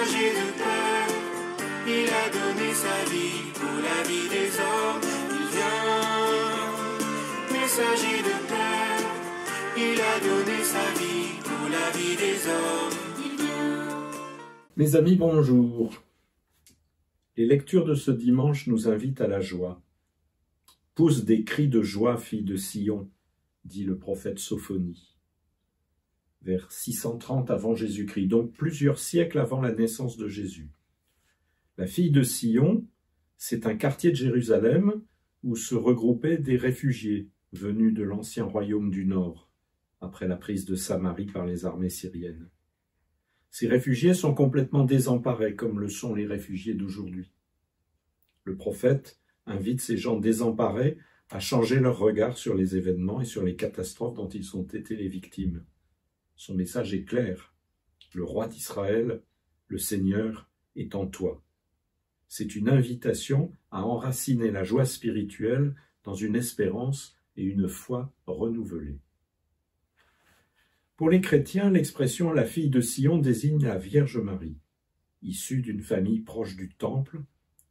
Messager de paix, il a donné sa vie pour la vie des hommes. Il vient, messager de paix, il a donné sa vie pour la vie des hommes. Il vient. Mes amis, bonjour. Les lectures de ce dimanche nous invitent à la joie. Pousse des cris de joie, fille de Sion, dit le prophète Sophonie. Vers 630 avant Jésus-Christ, donc plusieurs siècles avant la naissance de Jésus. La fille de Sion, c'est un quartier de Jérusalem où se regroupaient des réfugiés venus de l'ancien royaume du Nord, après la prise de Samarie par les armées syriennes. Ces réfugiés sont complètement désemparés, comme le sont les réfugiés d'aujourd'hui. Le prophète invite ces gens désemparés à changer leur regard sur les événements et sur les catastrophes dont ils ont été les victimes. Son message est clair. Le roi d'Israël, le Seigneur, est en toi. C'est une invitation à enraciner la joie spirituelle dans une espérance et une foi renouvelée. Pour les chrétiens, l'expression « la fille de Sion » désigne la Vierge Marie, issue d'une famille proche du Temple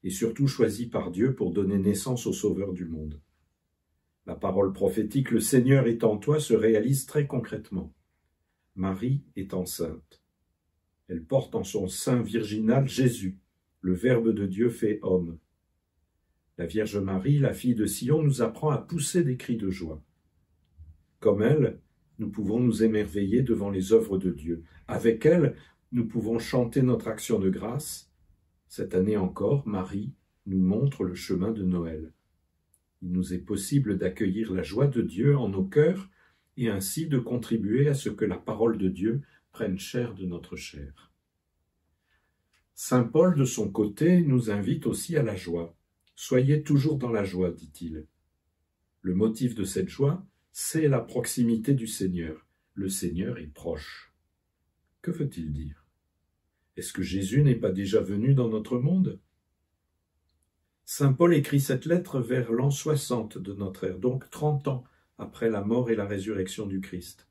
et surtout choisie par Dieu pour donner naissance au Sauveur du monde. La parole prophétique « le Seigneur est en toi » se réalise très concrètement. Marie est enceinte. Elle porte en son sein virginal Jésus, le Verbe de Dieu fait homme. La Vierge Marie, la fille de Sion, nous apprend à pousser des cris de joie. Comme elle, nous pouvons nous émerveiller devant les œuvres de Dieu. Avec elle, nous pouvons chanter notre action de grâce. Cette année encore, Marie nous montre le chemin de Noël. Il nous est possible d'accueillir la joie de Dieu en nos cœurs et ainsi de contribuer à ce que la parole de Dieu prenne chair de notre chair. Saint Paul, de son côté, nous invite aussi à la joie. « Soyez toujours dans la joie », dit-il. Le motif de cette joie, c'est la proximité du Seigneur. Le Seigneur est proche. Que veut-il dire? Est-ce que Jésus n'est pas déjà venu dans notre monde? Saint Paul écrit cette lettre vers l'an 60 de notre ère, donc 30 ans après la mort et la résurrection du Christ.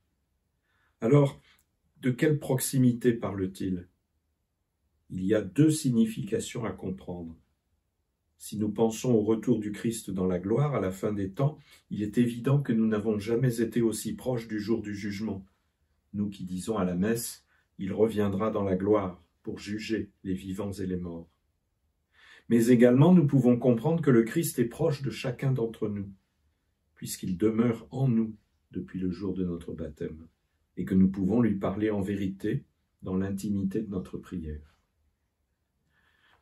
Alors, de quelle proximité parle-t-il? Il y a deux significations à comprendre. Si nous pensons au retour du Christ dans la gloire à la fin des temps, il est évident que nous n'avons jamais été aussi proches du jour du jugement. Nous qui disons à la messe, il reviendra dans la gloire pour juger les vivants et les morts. Mais également, nous pouvons comprendre que le Christ est proche de chacun d'entre nous, puisqu'il demeure en nous depuis le jour de notre baptême, et que nous pouvons lui parler en vérité dans l'intimité de notre prière.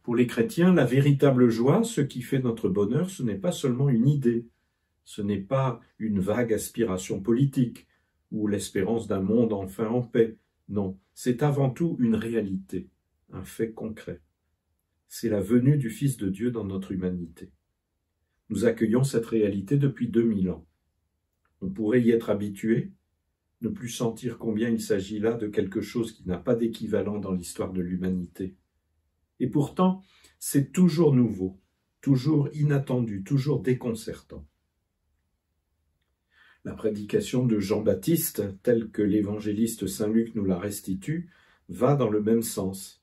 Pour les chrétiens, la véritable joie, ce qui fait notre bonheur, ce n'est pas seulement une idée, ce n'est pas une vague aspiration politique ou l'espérance d'un monde enfin en paix. Non, c'est avant tout une réalité, un fait concret. C'est la venue du Fils de Dieu dans notre humanité. Nous accueillons cette réalité depuis 2000 ans. On pourrait y être habitué, ne plus sentir combien il s'agit là de quelque chose qui n'a pas d'équivalent dans l'histoire de l'humanité. Et pourtant, c'est toujours nouveau, toujours inattendu, toujours déconcertant. La prédication de Jean-Baptiste, telle que l'évangéliste Saint Luc nous la restitue, va dans le même sens.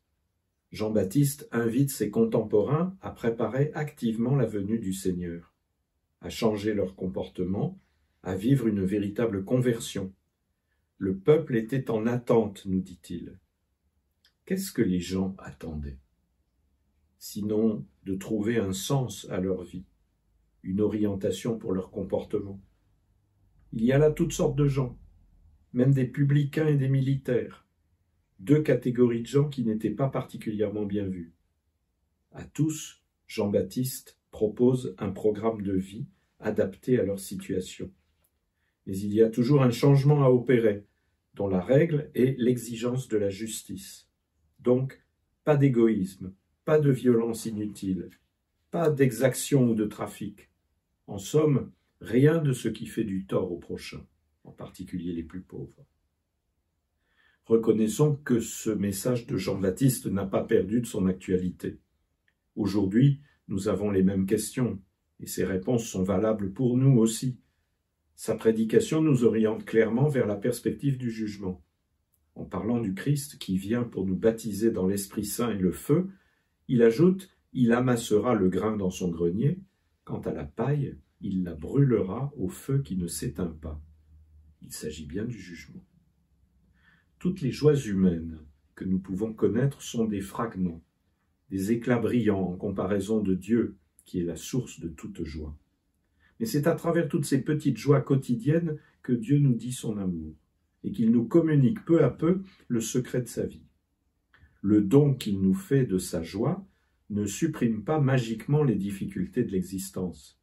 Jean-Baptiste invite ses contemporains à préparer activement la venue du Seigneur, à changer leur comportement, à vivre une véritable conversion. Le peuple était en attente, nous dit-il. Qu'est-ce que les gens attendaient? Sinon de trouver un sens à leur vie, une orientation pour leur comportement. Il y a là toutes sortes de gens, même des publicains et des militaires, deux catégories de gens qui n'étaient pas particulièrement bien vus. À tous, Jean-Baptiste propose un programme de vie adapté à leur situation. Mais il y a toujours un changement à opérer, dont la règle est l'exigence de la justice. Donc, pas d'égoïsme, pas de violence inutile, pas d'exaction ou de trafic. En somme, rien de ce qui fait du tort au prochain, en particulier les plus pauvres. Reconnaissons que ce message de Jean-Baptiste n'a pas perdu de son actualité. Aujourd'hui, nous avons les mêmes questions, et ces réponses sont valables pour nous aussi. Sa prédication nous oriente clairement vers la perspective du jugement. En parlant du Christ qui vient pour nous baptiser dans l'Esprit Saint et le feu, il ajoute « Il amassera le grain dans son grenier, quant à la paille, il la brûlera au feu qui ne s'éteint pas. » Il s'agit bien du jugement. Toutes les joies humaines que nous pouvons connaître sont des fragments, des éclats brillants en comparaison de Dieu, qui est la source de toute joie. Mais c'est à travers toutes ces petites joies quotidiennes que Dieu nous dit son amour, et qu'il nous communique peu à peu le secret de sa vie. Le don qu'il nous fait de sa joie ne supprime pas magiquement les difficultés de l'existence.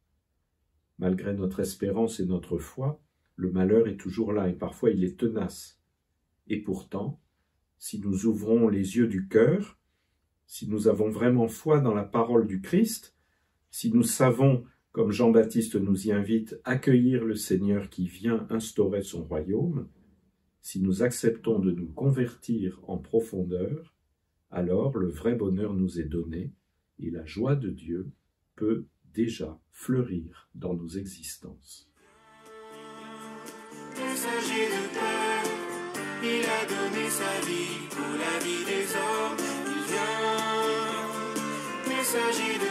Malgré notre espérance et notre foi, le malheur est toujours là et parfois il est tenace. Et pourtant, si nous ouvrons les yeux du cœur, si nous avons vraiment foi dans la parole du Christ, si nous savons, comme Jean-Baptiste nous y invite, accueillir le Seigneur qui vient instaurer son royaume, si nous acceptons de nous convertir en profondeur, alors le vrai bonheur nous est donné et la joie de Dieu peut déjà fleurir dans nos existences. Messager de paix, il a donné sa vie pour la vie des hommes. Il vient, messager de